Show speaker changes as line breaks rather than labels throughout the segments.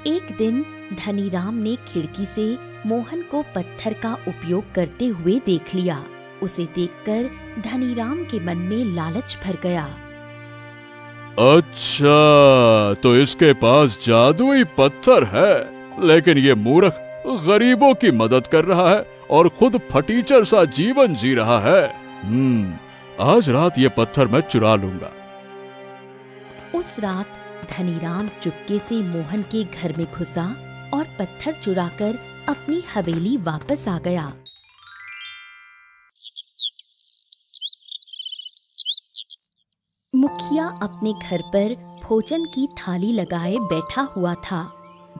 एक दिन धनीराम ने खिड़की से मोहन को पत्थर का उपयोग करते हुए देख लिया। उसे देखकर धनीराम के मन में लालच भर गया।
अच्छा, तो इसके पास जादुई पत्थर है, लेकिन ये मूर्ख गरीबों की मदद कर रहा है और खुद फटीचर सा जीवन जी रहा है। आज रात ये पत्थर मैं चुरा लूंगा।
उस रात धनीराम चुपके से मोहन के घर में घुसा और पत्थर चुराकर अपनी हवेली वापस आ गया। मुखिया अपने घर पर भोजन की थाली लगाए बैठा हुआ था।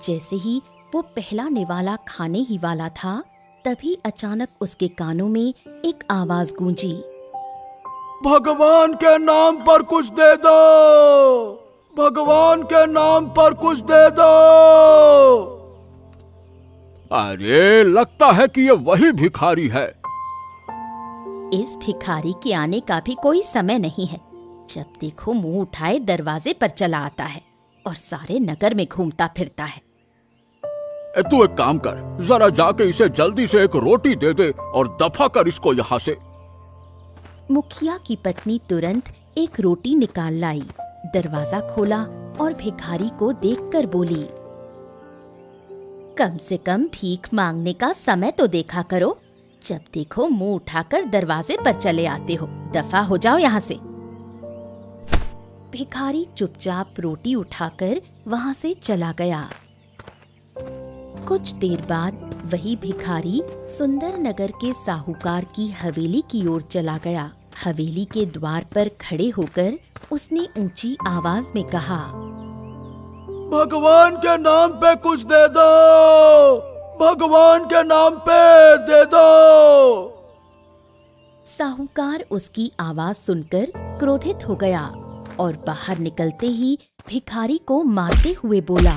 जैसे ही वो पहला निवाला खाने ही वाला था, तभी अचानक उसके कानों में एक आवाज गूंजी।
भगवान के नाम पर कुछ दे दो, भगवान के नाम पर कुछ दे दो। अरे, लगता है कि ये वही भिखारी है।
इस भिखारी के आने का भी कोई समय नहीं है। जब देखो मुंह उठाए दरवाजे पर चला आता है और सारे नगर में घूमता फिरता है।
तू एक काम कर, जरा जाके इसे जल्दी से एक रोटी दे दे और दफा कर इसको यहाँ से।
मुखिया की पत्नी तुरंत एक रोटी निकाल लाई, दरवाजा खोला और भिखारी को देखकर बोली, कम से कम भीख मांगने का समय तो देखा करो। जब देखो मुंह उठाकर दरवाजे पर चले आते हो, दफा हो जाओ यहाँ से। भिखारी चुपचाप रोटी उठाकर वहाँ से चला गया। कुछ देर बाद वही भिखारी सुंदर नगर के साहूकार की हवेली की ओर चला गया। हवेली के द्वार पर खड़े होकर उसने ऊंची आवाज में कहा,
भगवान के नाम पे कुछ दे दो, भगवान के नाम पे दे दो।
साहूकार उसकी आवाज सुनकर क्रोधित हो गया और बाहर निकलते ही भिखारी को मारते हुए बोला,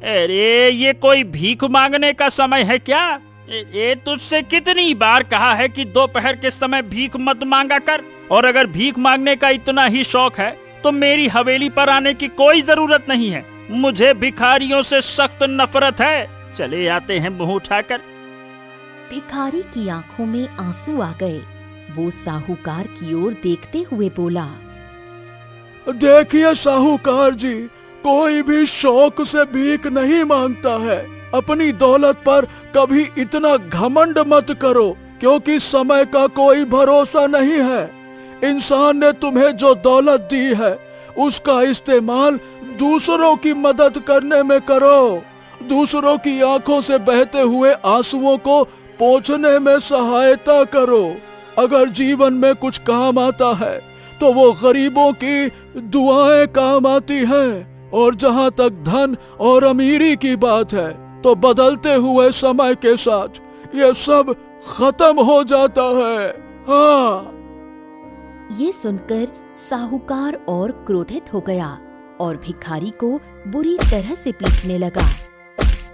अरे, ये कोई भीख मांगने का समय है क्या? ये तुझसे कितनी बार कहा है कि दोपहर के समय भीख मत मांगा कर। और अगर भीख मांगने का इतना ही शौक है तो मेरी हवेली पर आने की कोई जरूरत नहीं है। मुझे भिखारियों से सख्त नफरत है। चले आते हैं मुंह उठाकर।
भिखारी की आंखों में आंसू आ गए। वो साहूकार की ओर देखते हुए बोला,
देखिए साहूकार जी, कोई भी शौक से भीख नहीं मांगता है। अपनी दौलत पर कभी इतना घमंड मत करो, क्योंकि समय का कोई भरोसा नहीं है। इंसान ने तुम्हें जो दौलत दी है, उसका इस्तेमाल दूसरों की मदद करने में करो। दूसरों की आंखों से बहते हुए आंसुओं को पोंछने में सहायता करो। अगर जीवन में कुछ काम आता है तो वो गरीबों की दुआएं काम आती हैं। और जहाँ तक धन और अमीरी की बात है, तो बदलते हुए समय के साथ ये सब खत्म हो जाता है। हाँ।
ये सुनकर साहूकार और क्रोधित हो गया और भिखारी को बुरी तरह से पीटने लगा।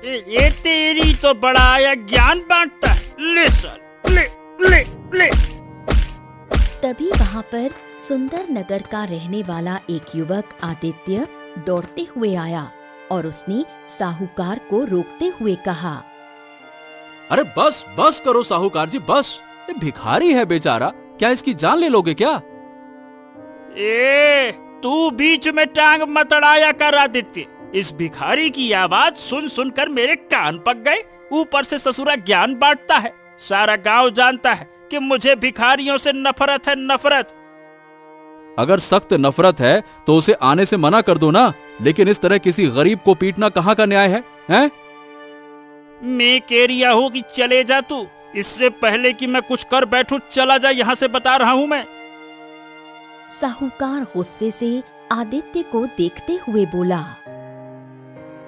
ये तेरी तो बड़ा आया ज्ञान बांटता है। ले सर, ले ले ले।
तभी वहाँ पर सुंदर नगर का रहने वाला एक युवक आदित्य दौड़ते हुए आया और उसने साहूकार को रोकते हुए कहा,
अरे बस बस करो साहूकार जी, बस। ये भिखारी है बेचारा, क्या इसकी जान ले लोगे क्या?
तू बीच में टांग मत अड़ाया कर आदित्य। इस भिखारी की आवाज सुन सुनकर मेरे कान पक गए। ऊपर से ससुरा ज्ञान बांटता है। सारा गांव जानता है कि मुझे भिखारियों से नफरत है, नफरत।
अगर सख्त नफरत है तो उसे आने से मना कर दो ना। लेकिन इस तरह किसी गरीब को पीटना कहाँ का न्याय है, हैं?
मैं कह रिया हूँ कि चले जा तू। इससे पहले कि मैं कुछ कर बैठूं, चला जा यहाँ से, बता रहा हूँ मैं।
साहूकार गुस्से से आदित्य को देखते हुए बोला,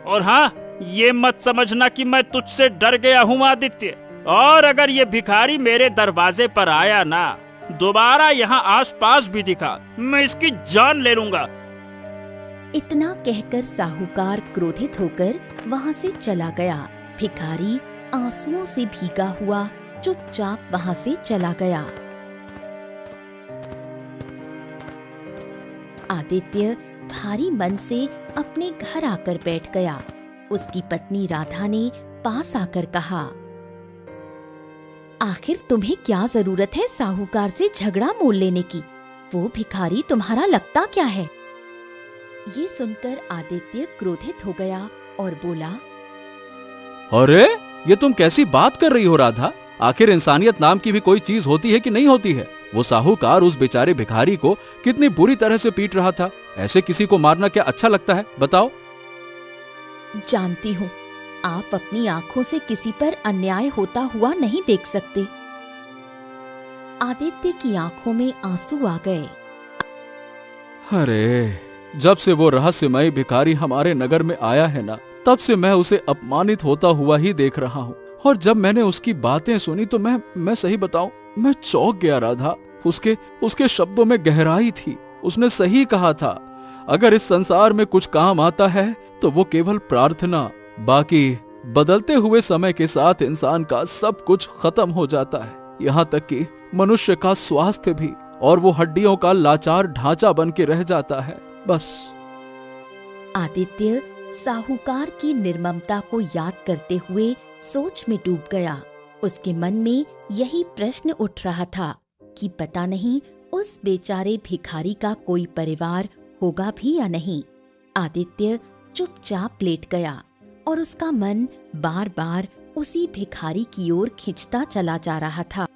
और हाँ, ये मत समझना कि मैं तुझसे डर गया हूँ आदित्य। और अगर ये भिखारी मेरे दरवाजे पर आया ना, दोबारा यहाँ आसपास भी दिखा, मैं इसकी जान ले लूंगा।
इतना कहकर साहूकार क्रोधित होकर वहाँ से चला गया। भिखारी आंसुओं से भीगा हुआ चुपचाप वहाँ से चला गया। आदित्य भारी मन से अपने घर आकर बैठ गया। उसकी पत्नी राधा ने पास आकर कहा, आखिर तुम्हें क्या जरूरत है साहूकार से झगड़ा मोल लेने की? वो भिखारी तुम्हारा लगता क्या है? ये सुनकर आदित्य क्रोधित हो गया और बोला,
अरे ये तुम कैसी बात कर रही हो राधा? आखिर इंसानियत नाम की भी कोई चीज होती है कि नहीं होती है? वो साहूकार उस बेचारे भिखारी को कितनी बुरी तरह से पीट रहा था। ऐसे किसी को मारना क्या अच्छा लगता है, बताओ?
जानती हूँ आप अपनी आंखों से किसी पर अन्याय होता हुआ नहीं देख सकते। आदित्य की आंखों में आंसू आ गए।
अरे जब से वो रहस्यमय भिखारी हमारे नगर में आया है ना, तब से मैं उसे अपमानित होता हुआ ही देख रहा हूँ। और जब मैंने उसकी बातें सुनी तो मैं सही बताऊं, मैं चौंक गया राधा। उसके शब्दों में गहराई थी। उसने सही कहा था, अगर इस संसार में कुछ काम आता है तो वो केवल प्रार्थना। बाकी बदलते हुए समय के साथ इंसान का सब कुछ खत्म हो जाता है, यहाँ तक कि मनुष्य का स्वास्थ्य भी, और वो हड्डियों का लाचार ढांचा बन के रह जाता है, बस।
आदित्य साहूकार की निर्ममता को याद करते हुए सोच में डूब गया। उसके मन में यही प्रश्न उठ रहा था कि पता नहीं उस बेचारे भिखारी का कोई परिवार होगा भी या नहीं। आदित्य चुपचाप लेट गया और उसका मन बार बार उसी भिखारी की ओर खिंचता चला जा रहा था।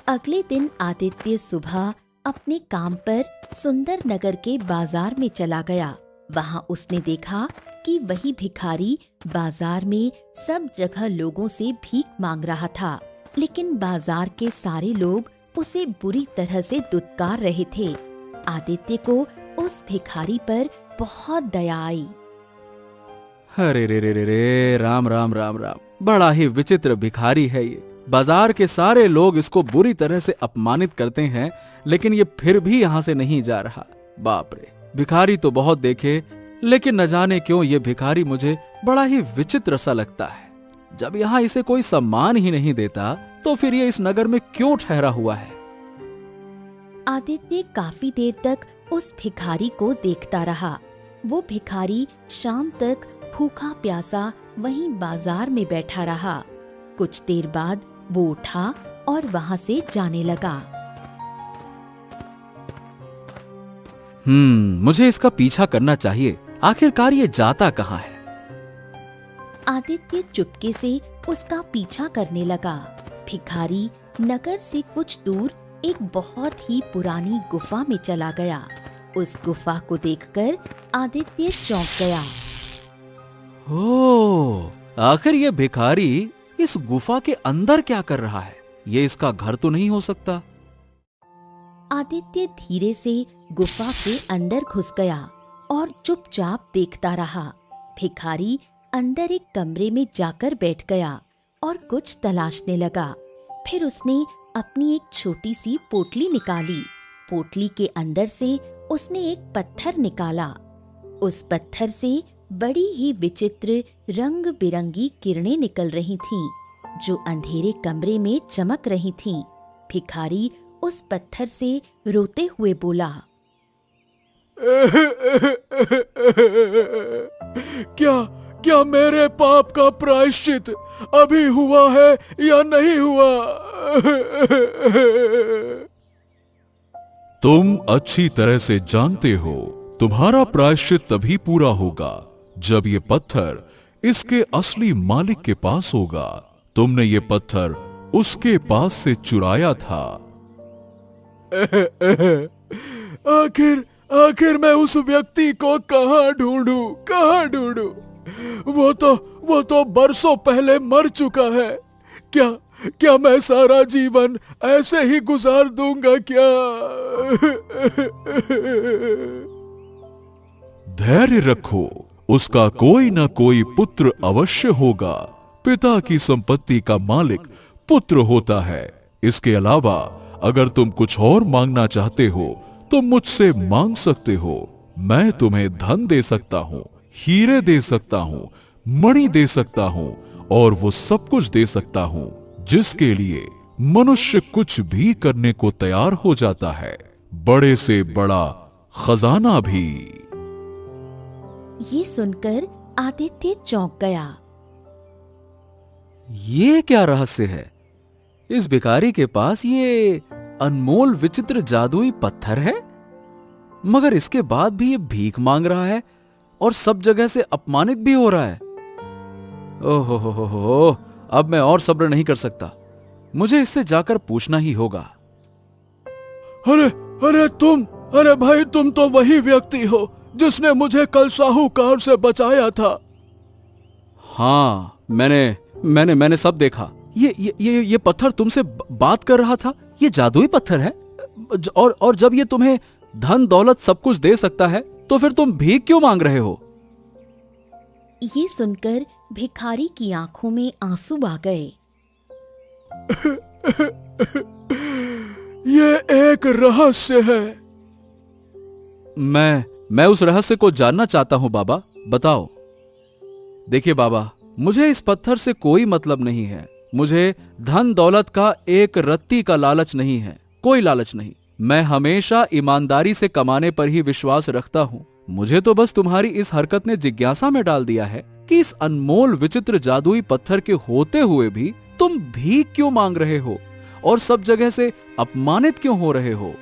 अगले दिन आदित्य सुबह अपने काम पर सुंदर नगर के बाजार में चला गया। वहां उसने देखा कि वही भिखारी बाजार में सब जगह लोगों से भीख मांग रहा था, लेकिन बाजार के सारे लोग उसे बुरी तरह से दुत्कार रहे थे। आदित्य को उस भिखारी पर बहुत दया आई।
अरे रे रे रे रे, राम राम राम राम, बड़ा ही विचित्र भिखारी है ये। बाजार के सारे लोग इसको बुरी तरह से अपमानित करते हैं, लेकिन ये फिर भी यहाँ से नहीं जा रहा। बाप रे, भिखारी तो बहुत देखे, लेकिन न जाने क्यों ये भिखारी मुझे बड़ा ही विचित्र सा लगता है। जब यहाँ इसे कोई सम्मान ही नहीं देता तो फिर ये इस नगर में क्यों ठहरा हुआ है?
आदित्य काफी देर तक उस भिखारी को देखता रहा। वो भिखारी शाम तक भूखा प्यासा वहीं बाजार में बैठा रहा। कुछ देर बाद वो उठा और वहां से जाने लगा।
मुझे इसका पीछा करना चाहिए। आखिरकार ये जाता कहाँ है?
आदित्य चुपके से उसका पीछा करने लगा। भिखारी नगर से कुछ दूर एक बहुत ही पुरानी गुफा में चला गया। उस गुफा को देखकर आदित्य चौंक गया।
ओह, आखिर ये भिखारी इस गुफा के अंदर क्या कर रहा है? ये इसका घर तो नहीं हो सकता।
आदित्य धीरे से गुफा के अंदर घुस गया और चुपचाप देखता रहा। भिखारी अंदर एक कमरे में जाकर बैठ गया और कुछ तलाशने लगा। फिर उसने अपनी एक छोटी सी पोटली निकाली। पोटली के अंदर से उसने एक पत्थर निकाला। उस पत्थर से बड़ी ही विचित्र रंग बिरंगी किरणें निकल रही थीं, जो अंधेरे कमरे में चमक रही थीं। भिखारी उस पत्थर से रोते हुए बोला,
क्या मेरे पाप का प्रायश्चित अभी हुआ है या नहीं हुआ?
तुम अच्छी तरह से जानते हो, तुम्हारा प्रायश्चित तभी पूरा होगा जब ये पत्थर इसके असली मालिक के पास होगा। तुमने ये पत्थर उसके पास से चुराया था।
आखिर मैं उस व्यक्ति को कहाँ ढूंढूं? वो तो बरसों पहले मर चुका है। क्या मैं सारा जीवन ऐसे ही गुजार दूंगा क्या?
धैर्य रखो, उसका कोई ना कोई पुत्र अवश्य होगा। पिता की संपत्ति का मालिक पुत्र होता है। इसके अलावा अगर तुम कुछ और मांगना चाहते हो तो मुझसे मांग सकते हो। मैं तुम्हें धन दे सकता हूँ, हीरे दे सकता हूँ, मणि दे सकता हूँ और वो सब कुछ दे सकता हूँ जिसके लिए मनुष्य कुछ भी करने को तैयार हो जाता है, बड़े से बड़ा खजाना भी।
ये सुनकर आदित्य चौंक गया।
ये क्या रहस्य है? इस भिखारी के पास ये अनमोल विचित्र जादुई पत्थर है, मगर इसके बाद भी ये भीख मांग रहा है और सब जगह से अपमानित भी हो रहा है। ओहो हो, अब मैं और सब्र नहीं कर सकता। मुझे इससे जाकर पूछना ही होगा।
अरे भाई, तुम तो वही व्यक्ति हो जिसने मुझे कल साहूकार से बचाया था।
हाँ, मैंने सब देखा। ये पत्थर तुमसे बात कर रहा था। ये जादुई पत्थर है, और जब ये तुम्हें धन दौलत सब कुछ दे सकता है तो फिर तुम भीख क्यों मांग रहे हो?
ये सुनकर भिखारी की आंखों में आंसू आ गए।
ये एक रहस्य है।
मैं उस रहस्य को जानना चाहता हूं बाबा, बताओ। देखिए बाबा, मुझे इस पत्थर से कोई मतलब नहीं है। मुझे धन दौलत का एक रत्ती का लालच नहीं है, कोई लालच नहीं। मैं हमेशा ईमानदारी से कमाने पर ही विश्वास रखता हूं। मुझे तो बस तुम्हारी इस हरकत ने जिज्ञासा में डाल दिया है कि इस अनमोल विचित्र जादुई पत्थर के होते हुए भी तुम भीख क्यों मांग रहे हो और सब जगह से अपमानित क्यों हो रहे हो?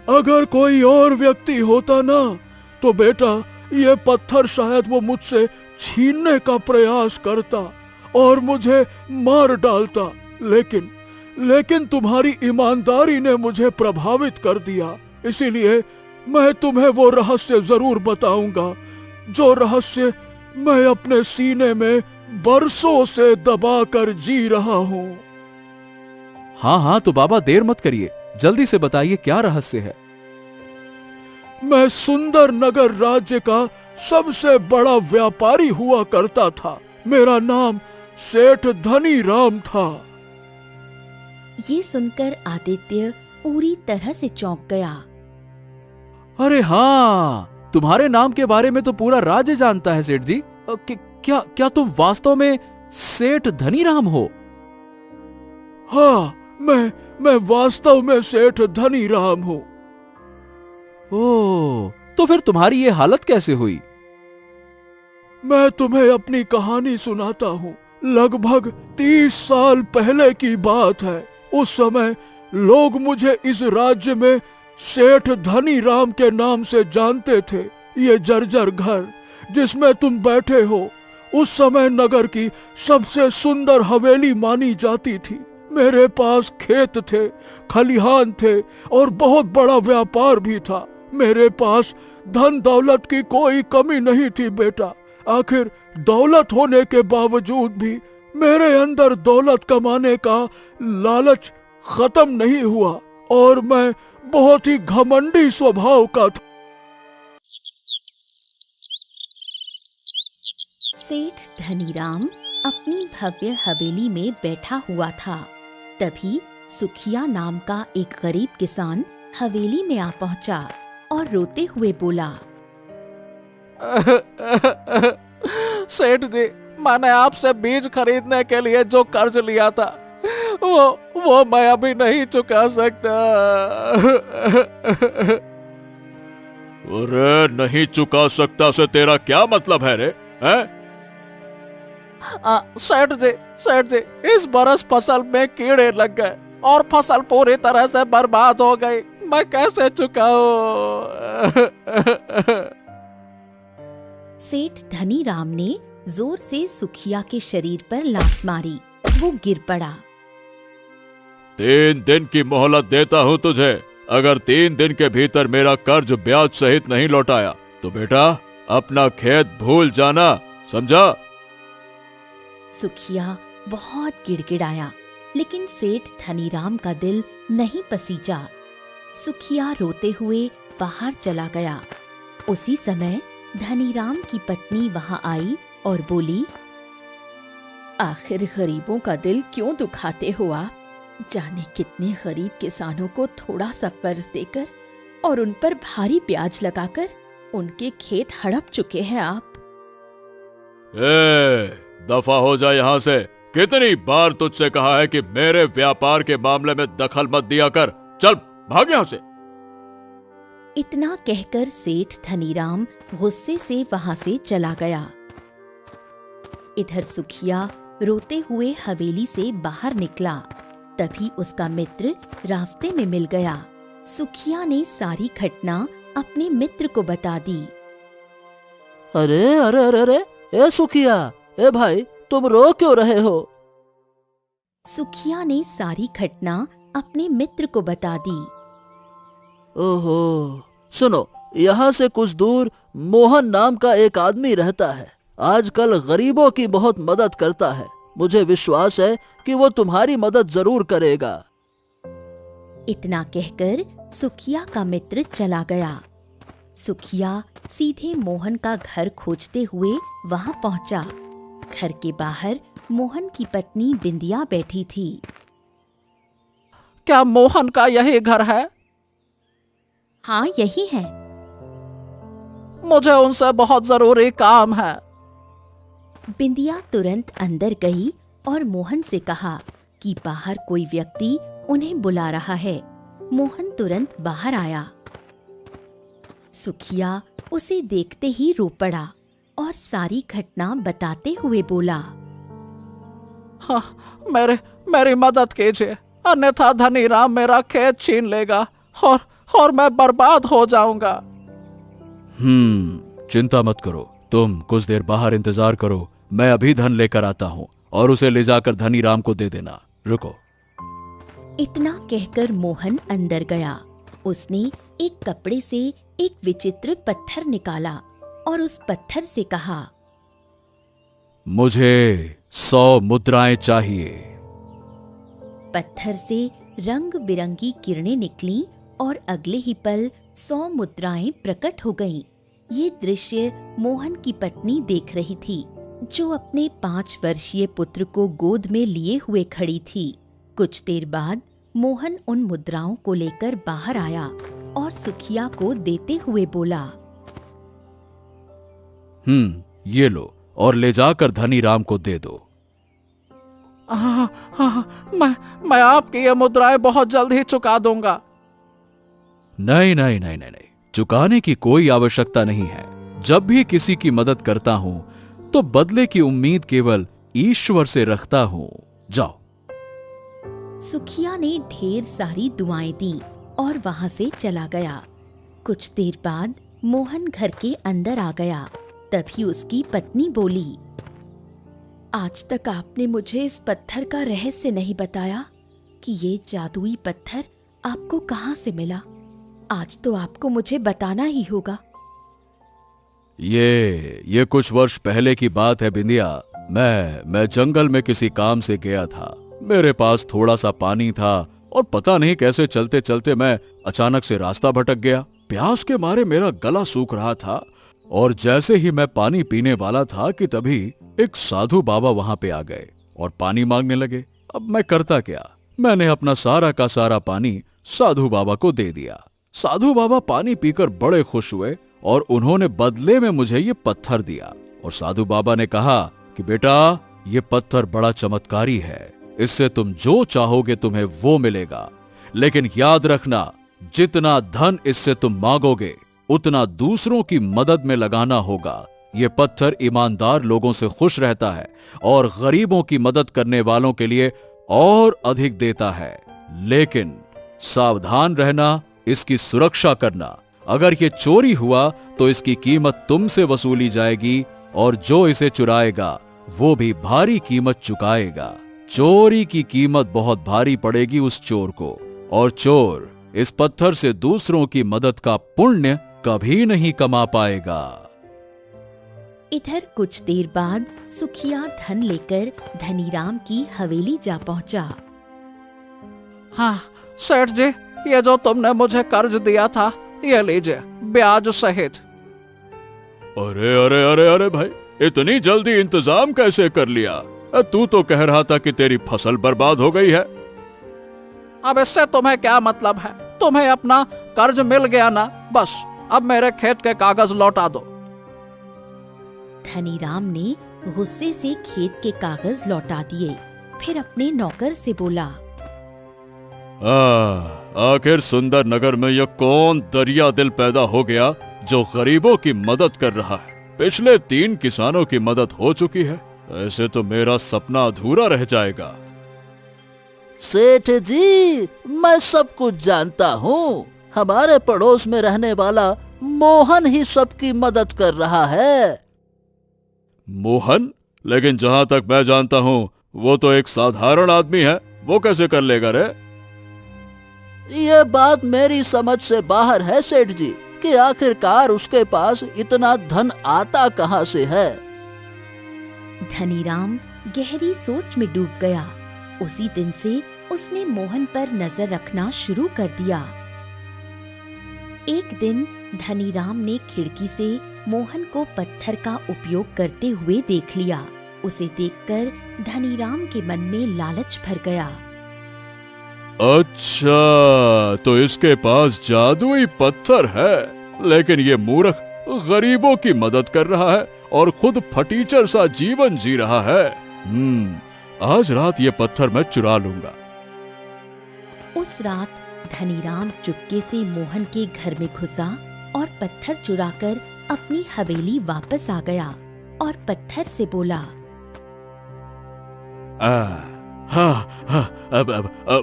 अगर कोई और व्यक्ति होता ना, तो बेटा ये पत्थर शायद वो मुझसे छीनने का प्रयास करता और मुझे मार डालता, लेकिन तुम्हारी ईमानदारी ने मुझे प्रभावित कर दिया। इसीलिए मैं तुम्हें वो रहस्य जरूर बताऊंगा, जो रहस्य मैं अपने सीने में बरसों से दबाकर जी रहा हूं।
हाँ, तो बाबा देर मत करिए, जल्दी से बताइए क्या रहस्य है।
मैं सुंदर नगर राज्य का सबसे बड़ा व्यापारी हुआ करता था। मेरा नाम सेठ धनी राम था।
ये सुनकर आदित्य पूरी तरह से चौंक गया।
अरे हाँ, तुम्हारे नाम के बारे में तो पूरा राज्य जानता है सेठ जी। क्या तुम वास्तव में सेठ धनी राम हो?
हाँ, मैं वास्तव में सेठ धनी राम हूँ।
ओह, तो फिर तुम्हारी ये हालत कैसे हुई?
मैं तुम्हें अपनी कहानी सुनाता हूँ। लगभग 30 साल पहले की बात है। उस समय लोग मुझे इस राज्य में सेठ धनी राम के नाम से जानते थे। ये जर्जर घर जिसमें तुम बैठे हो, उस समय नगर की सबसे सुंदर हवेली मानी जाती थी। मेरे पास खेत थे, खलिहान थे और बहुत बड़ा व्यापार भी था। मेरे पास धन दौलत की कोई कमी नहीं थी बेटा। आखिर दौलत होने के बावजूद भी मेरे अंदर दौलत कमाने का लालच खत्म नहीं हुआ और मैं बहुत ही घमंडी स्वभाव का था।
सेठ धनीराम अपनी भव्य हवेली में बैठा हुआ था। तभी सुखिया नाम का एक गरीब किसान हवेली में आ पहुंचा और रोते हुए बोला,
सेठ जी, मैंने आपसे बीज खरीदने के लिए जो कर्ज लिया था वो मैं अभी नहीं चुका सकता।
अरे नहीं चुका सकता से तेरा क्या मतलब है रे?
सेठ जी, इस बरस फसल में कीड़े लग गए और फसल पूरी तरह से बर्बाद हो गई। मैं कैसे चुकाऊं?
सेठ धनीराम ने जोर से सुखिया के शरीर पर लात मारी। वो गिर पड़ा।
3 दिन की मोहलत देता हूँ तुझे। अगर 3 दिन के भीतर मेरा कर्ज ब्याज सहित नहीं लौटाया तो बेटा अपना खेत भूल जाना, समझा?
सुखिया बहुत गिड़गिड़ाया, लेकिन सेठ धनीराम का दिल नहीं पसीजा। सुखिया रोते हुए बाहर चला गया। उसी समय धनीराम की पत्नी वहां आई और बोली, आखिर गरीबों का दिल क्यों दुखाते हो आप? जाने कितने गरीब किसानों को थोड़ा सा कर्ज देकर और उन पर भारी ब्याज लगाकर उनके खेत हड़प चुके हैं आप।
दफा हो जा यहाँ से। कितनी बार तुझसे कहा है कि मेरे व्यापार के मामले में दखल मत दिया कर। चल भाग यहाँ से।
इतना कहकर सेठ धनीराम गुस्से से वहां से चला गया। इधर सुखिया रोते हुए हवेली से बाहर निकला। तभी उसका मित्र रास्ते में मिल गया। सुखिया ने सारी घटना अपने मित्र को बता दी।
अरे अरे अरे अरे, ए सुखिया, ए भाई, तुम रो क्यों रहे हो?
सुखिया ने सारी घटना अपने मित्र को बता दी।
ओहो, सुनो, यहाँ से कुछ दूर मोहन नाम का एक आदमी रहता है। आजकल गरीबों की बहुत मदद करता है। मुझे विश्वास है कि वो तुम्हारी मदद जरूर करेगा।
इतना कहकर सुखिया का मित्र चला गया। सुखिया सीधे मोहन का घर खोजते हुए वहां पहुंचा। घर के बाहर मोहन की पत्नी बिंदिया बैठी थी।
क्या मोहन का यही घर है?
हाँ, यही है।
मुझे उनसे बहुत जरूरी काम है।
बिंदिया तुरंत अंदर गई और मोहन से कहा कि बाहर कोई व्यक्ति उन्हें बुला रहा है। मोहन तुरंत बाहर आया। सुखिया उसे देखते ही रो पड़ा और सारी घटना बताते हुए बोला।
हाँ, मेरी मदद कीजिए, अन्यथा धनीराम मेरा खेत छीन लेगा और मैं बर्बाद हो जाऊंगा।
चिंता मत करो, तुम कुछ देर बाहर इंतजार करो, मैं अभी धन लेकर आता हूँ और उसे ले जाकर धनीराम को दे देना। रुको।
इतना कहकर मोहन अंदर गया। उसने एक कपड़े से एक विचित्र पत्थर निकाला और उस पत्थर से कहा,
मुझे 100 मुद्राएं चाहिए।
पत्थर से रंग बिरंगी किरणें निकली और अगले ही पल 100 मुद्राएं प्रकट हो गईं। ये दृश्य मोहन की पत्नी देख रही थी, जो अपने 5 वर्षीय पुत्र को गोद में लिए हुए खड़ी थी। कुछ देर बाद मोहन उन मुद्राओं को लेकर बाहर आया और सुखिया को देते हुए बोला,
ये लो और ले जाकर धनीराम को दे दो।
मैं आपकी ये मुद्राएं बहुत जल्द ही चुका दूंगा।
नहीं, चुकाने की कोई आवश्यकता नहीं है। जब भी किसी की मदद करता हूं तो बदले की उम्मीद केवल ईश्वर से रखता हूं। जाओ।
सुखिया ने ढेर सारी दुआएं दी और वहां से चला गया। कुछ देर बाद मोहन घर के अंदर आ गया। तभी उसकी पत्नी बोली, आज तक आपने मुझे इस पत्थर का रहस्य नहीं बताया कि ये जादुई पत्थर आपको कहां से मिला। आज तो आपको मुझे बताना ही होगा।
ये कुछ वर्ष पहले की बात है बिंदिया। मैं जंगल में किसी काम से गया था। मेरे पास थोड़ा सा पानी था और पता नहीं कैसे चलते चलते मैं अचानक से रास्ता भटक गया। प्यास के मारे मेरा गला सूख रहा था और जैसे ही मैं पानी पीने वाला था कि तभी एक साधु बाबा वहां पे आ गए और पानी मांगने लगे। अब मैं करता क्या, मैंने अपना सारा का सारा पानी साधु बाबा को दे दिया। साधु बाबा पानी पीकर बड़े खुश हुए और उन्होंने बदले में मुझे ये पत्थर दिया। और साधु बाबा ने कहा कि बेटा, ये पत्थर बड़ा चमत्कारी है, इससे तुम जो चाहोगे तुम्हें वो मिलेगा। लेकिन याद रखना, जितना धन इससे तुम मांगोगे उतना दूसरों की मदद में लगाना होगा। ये पत्थर ईमानदार लोगों से खुश रहता है और गरीबों की मदद करने वालों के लिए और अधिक देता है। लेकिन सावधान रहना, इसकी सुरक्षा करना। अगर ये चोरी हुआ तो इसकी कीमत तुमसे वसूली जाएगी और जो इसे चुराएगा वो भी भारी कीमत चुकाएगा। चोरी की कीमत बहुत भारी पड़ेगी उस चोर को, और चोर इस पत्थर से दूसरों की मदद का पुण्य कभी नहीं कमा पाएगा।
इधर कुछ देर बाद सुखिया धन लेकर धनीराम की हवेली जा पहुंचा।
हाँ सेठ जी, ये जो तुमने मुझे कर्ज दिया था, ये लीजिए, ब्याज सहित।
अरे अरे अरे अरे भाई, इतनी जल्दी इंतजाम कैसे कर लिया? तू तो कह रहा था कि तेरी फसल बर्बाद हो गई है।
अब इससे तुम्हें क्या मतलब है? तुम्हें अपना कर्ज मिल गया ना, बस अब मेरे खेत के कागज लौटा दो।
धनीराम ने गुस्से से खेत के कागज लौटा दिए। फिर अपने नौकर से बोला,
आखिर सुंदर नगर में यह कौन दरिया दिल पैदा हो गया जो गरीबों की मदद कर रहा है। पिछले 3 किसानों की मदद हो चुकी है, ऐसे तो मेरा सपना अधूरा रह जाएगा।
सेठ जी, मैं सब कुछ जानता हूँ। हमारे पड़ोस में रहने वाला मोहन ही सबकी मदद कर रहा है।
मोहन? लेकिन जहाँ तक मैं जानता हूँ वो तो एक साधारण आदमी है, वो कैसे कर लेगा रे?
ये बात मेरी समझ से बाहर है सेठ जी कि आखिरकार उसके पास इतना धन आता कहाँ से है।
धनीराम गहरी सोच में डूब गया। उसी दिन से उसने मोहन पर नजर रखना शुरू कर दिया। एक दिन धनीराम ने खिड़की से मोहन को पत्थर का उपयोग करते हुए देख लिया। उसे देखकर धनीराम के मन में लालच भर गया।
अच्छा, तो इसके पास जादुई पत्थर है, लेकिन ये मूर्ख गरीबों की मदद कर रहा है और खुद फटीचर सा जीवन जी रहा है। आज रात ये पत्थर मैं चुरा लूंगा।
उस रात धनीराम चुपके से मोहन के घर में घुसा और पत्थर चुराकर अपनी हवेली वापस आ गया और पत्थर से बोला,
अब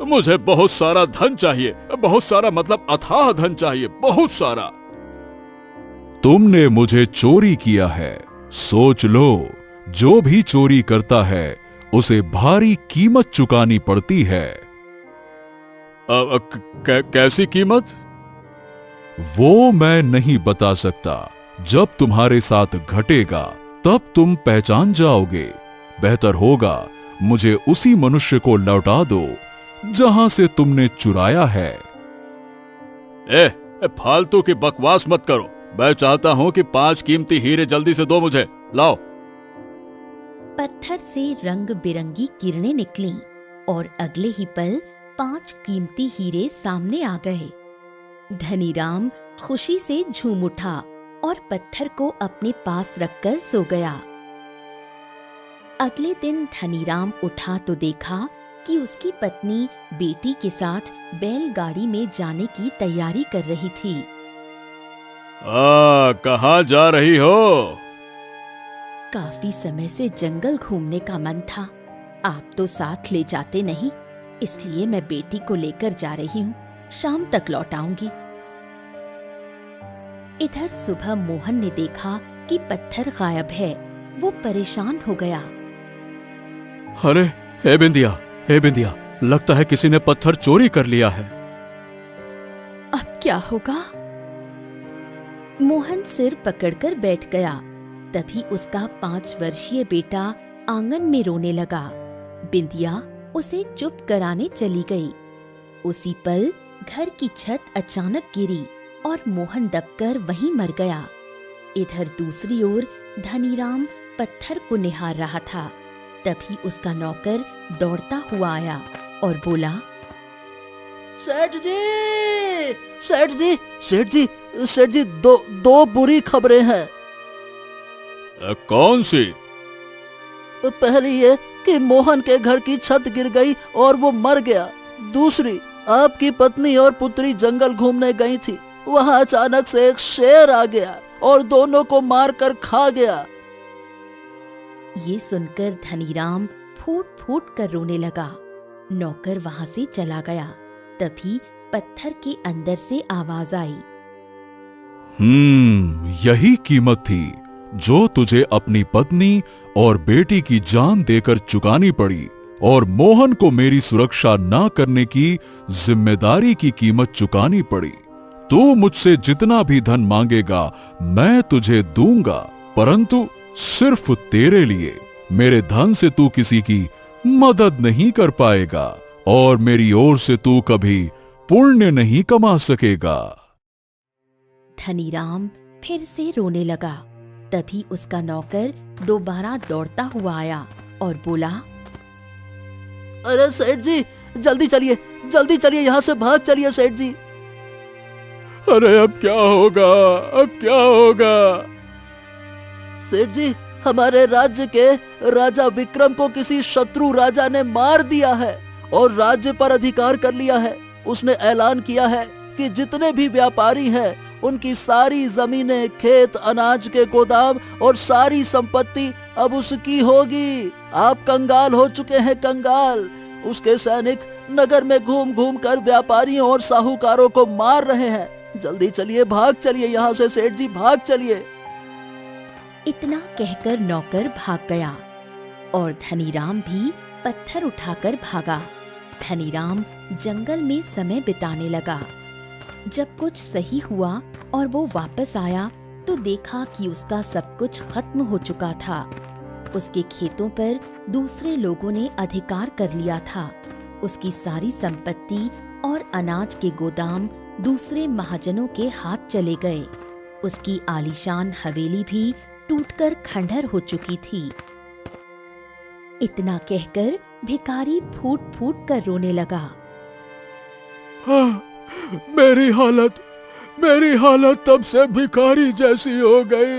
मुझे बहुत सारा धन चाहिए, बहुत सारा मतलब अथाह धन चाहिए, बहुत सारा।
तुमने मुझे चोरी किया है, सोच लो, जो भी चोरी करता है उसे भारी कीमत चुकानी पड़ती है।
कैसी कीमत?
वो मैं नहीं बता सकता। जब तुम्हारे साथ घटेगा तब तुम पहचान जाओगे। बेहतर होगा मुझे उसी मनुष्य को लौटा दो जहां से तुमने चुराया है।
फालतू की बकवास मत करो। मैं चाहता हूं कि 5 कीमती हीरे जल्दी से दो मुझे, लाओ।
पत्थर से रंग बिरंगी किरणें निकलीं और अगले ही पल 5 कीमती हीरे सामने आ गए। धनीराम खुशी से झूम उठा और पत्थर को अपने पास रखकर सो गया। अगले दिन धनीराम उठा तो देखा कि उसकी पत्नी बेटी के साथ बैलगाड़ी में जाने की तैयारी कर रही थी।
कहाँ जा रही हो?
काफी समय से जंगल घूमने का मन था, आप तो साथ ले जाते नहीं, इसलिए मैं बेटी को लेकर जा रही हूँ। शाम तक लौट आऊंगी। इधर सुबह मोहन ने देखा कि पत्थर गायब है। वो परेशान हो गया।
अरे हे बिंदिया, लगता है किसी ने पत्थर चोरी कर लिया है।
अब क्या होगा? मोहन सिर पकड़कर बैठ गया। तभी उसका 5 वर्षीय बेटा आंगन में रोने लगा। बिंदिया उसे चुप कराने चली गई। उसी पल घर की छत अचानक गिरी और मोहन दबकर वहीं मर गया। इधर दूसरी ओर धनीराम पत्थर को निहार रहा था। तभी उसका नौकर दौड़ता हुआ आया और बोला,
सेठ जी, सेठ जी, सेठ जी, सेठ जी, दो बुरी खबरें हैं।
कौन सी?
पहली ये कि मोहन के घर की छत गिर गई और वो मर गया। दूसरी, आपकी पत्नी और पुत्री जंगल घूमने गई थी, वहां अचानक से एक शेर आ गया और दोनों को मारकर खा गया।
ये सुनकर धनीराम फूट फूट कर रोने लगा। नौकर वहां से चला गया। तभी पत्थर के अंदर से आवाज आई,
यही कीमत थी जो तुझे अपनी पत्नी और बेटी की जान देकर चुकानी पड़ी, और मोहन को मेरी सुरक्षा ना करने की जिम्मेदारी की कीमत चुकानी पड़ी। तू मुझसे जितना भी धन मांगेगा मैं तुझे दूंगा, परंतु सिर्फ तेरे लिए। मेरे धन से तू किसी की मदद नहीं कर पाएगा और मेरी ओर से तू कभी पुण्य नहीं कमा सकेगा।
धनीराम फिर से रोने लगा। तभी उसका नौकर दोबारा दौड़ता हुआ आया और बोला,
अरे सेठ जी, जल्दी चलिए, यहाँ से भाग चलिए सेठ जी।
अरे अब क्या होगा?
सेठ जी, हमारे राज्य के राजा विक्रम को किसी शत्रु राजा ने मार दिया है और राज्य पर अधिकार कर लिया है। उसने ऐलान किया है कि जितने भी व्यापारी हैं उनकी सारी जमीनें, खेत, अनाज के गोदाम और सारी संपत्ति अब उसकी होगी। आप कंगाल हो चुके हैं, कंगाल। उसके सैनिक नगर में घूम घूम कर व्यापारियों और साहूकारों को मार रहे हैं। जल्दी चलिए, भाग चलिए यहाँ से सेठ जी, भाग चलिए।
इतना कहकर नौकर भाग गया और धनीराम भी पत्थर उठाकर भागा। धनीराम जंगल में समय बिताने लगा। जब कुछ सही हुआ और वो वापस आया तो देखा कि उसका सब कुछ खत्म हो चुका था। उसके खेतों पर दूसरे लोगों ने अधिकार कर लिया था। उसकी सारी संपत्ति और अनाज के गोदाम दूसरे महाजनों के हाथ चले गए। उसकी आलीशान हवेली भी टूटकर खंडहर हो चुकी थी। इतना कहकर भिखारी फूट फूट कर रोने लगा।
हाँ, मेरी हालत तब से भिखारी जैसी हो गई।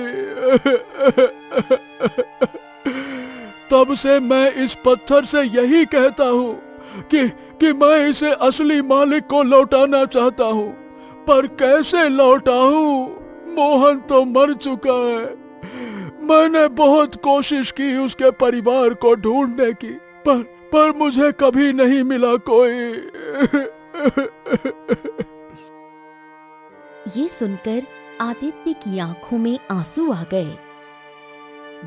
तब से मैं इस पत्थर से यही कहता हूँ कि मैं इसे असली मालिक को लौटाना चाहता हूँ, पर कैसे लौटाऊं? मोहन तो मर चुका है। मैंने बहुत कोशिश की उसके परिवार को ढूंढने की, पर मुझे कभी नहीं मिला कोई।
ये सुनकर आदित्य की आंखों में आंसू आ गए।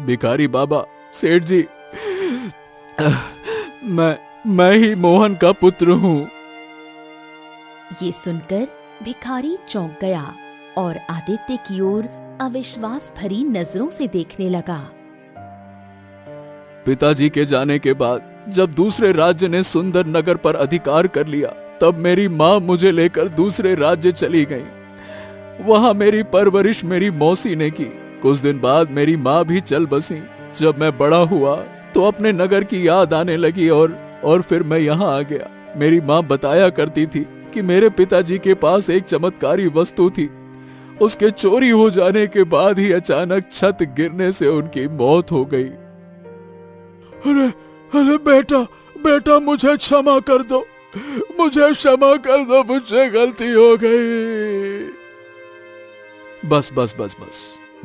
भिखारी बाबा, सेठ जी, मैं ही मोहन का पुत्र हूँ।
ये सुनकर भिखारी चौंक गया और आदित्य की ओर अविश्वास भरी नजरों से देखने लगा।
पिताजी के जाने के बाद जब दूसरे राज्य ने सुंदर नगर पर अधिकार कर लिया, तब मेरी माँ मुझे लेकर दूसरे राज्य चली गई। वहाँ मेरी परवरिश मेरी मौसी ने की। कुछ दिन बाद मेरी माँ भी चल बसी। जब मैं बड़ा हुआ तो अपने नगर की याद आने लगी और फिर मैं यहाँ आ गया। मेरी माँ बताया करती थी कि मेरे पिताजी के पास एक चमत्कारी वस्तु थी। उसके चोरी हो जाने के बाद ही अचानक छत गिरने से उनकी मौत हो गई।
अरे बेटा मुझे क्षमा कर दो, मुझसे गलती हो गई।
बस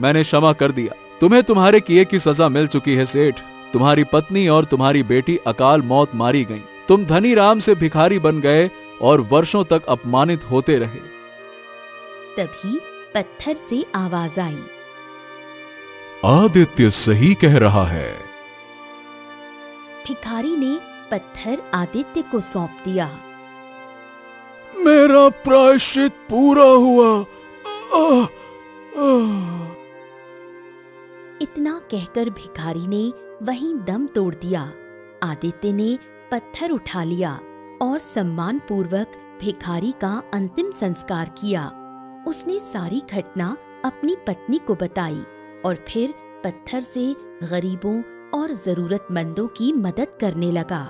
मैंने क्षमा कर दिया। तुम्हें तुम्हारे किए की सजा मिल चुकी है सेठ। तुम्हारी पत्नी और तुम्हारी बेटी अकाल मौत मारी गईं। तुम धनीराम से भिखारी बन गए और वर्षों तक अपमानित होते रहे।
तभी पत्थर से आवाज आई,
आदित्य सही कह रहा है।
भिखारी ने पत्थर आदित्य को सौंप दिया।
मेरा प्रायश्चित पूरा हुआ।
इतना कहकर भिखारी ने वहीं दम तोड़ दिया। आदित्य ने पत्थर उठा लिया और सम्मान पूर्वक भिखारी का अंतिम संस्कार किया। उसने सारी घटना अपनी पत्नी को बताई और फिर पत्थर से गरीबों और जरूरतमंदों की मदद करने लगा।